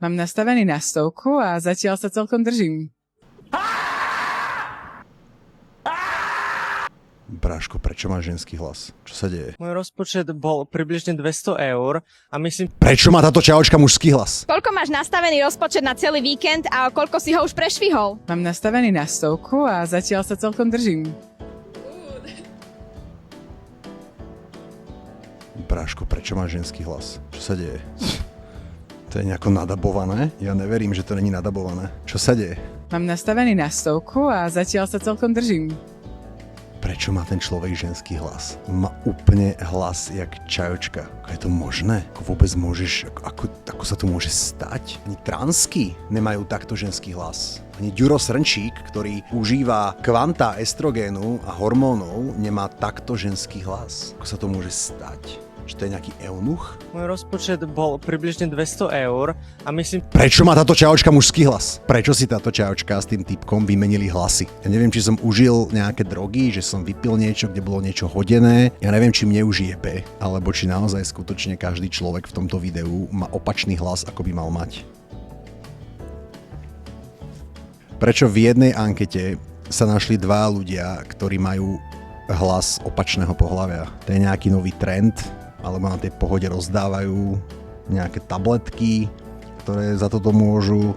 Mám nastavený na 100 a zatiaľ sa celkom držím. Bráško, prečo máš ženský hlas? Čo sa deje? Môj rozpočet bol približne 200 eur a myslím... Prečo má táto čajočka mužský hlas? Koľko máš nastavený rozpočet na celý víkend a koľko si ho už prešvihol? Mám nastavený na 100 a zatiaľ sa celkom držím. Bráško, prečo máš ženský hlas? Čo sa deje? To je nejako nadabované? Ja neverím, že to není nadabované. Čo sa deje? Mám nastavený na 100 a zatiaľ sa celkom držím. Prečo má ten človek ženský hlas? On má úplne hlas jak čajočka. Ako je to možné? Ako vôbec môžeš, ako sa to môže stať? Ani transky nemajú takto ženský hlas. Ani Ďuro Srnčík, ktorý užíva kvanta estrogénu a hormónov, nemá takto ženský hlas. Ako sa to môže stať? Že to je nejaký eunuch? Môj rozpočet bol približne 200 eur a myslím... Prečo má táto čajočka mužský hlas? Prečo si táto čajočka s tým typkom vymenili hlasy? Ja neviem, či som užil nejaké drogy, že som vypil niečo, kde bolo niečo hodené. Ja neviem, či mne už jebe, alebo či naozaj skutočne každý človek v tomto videu má opačný hlas, ako by mal mať. Prečo v jednej ankete sa našli dva ľudia, ktorí majú hlas opačného pohlavia? To je nejaký nový trend, alebo na tej Pohode rozdávajú nejaké tabletky, ktoré za toto môžu.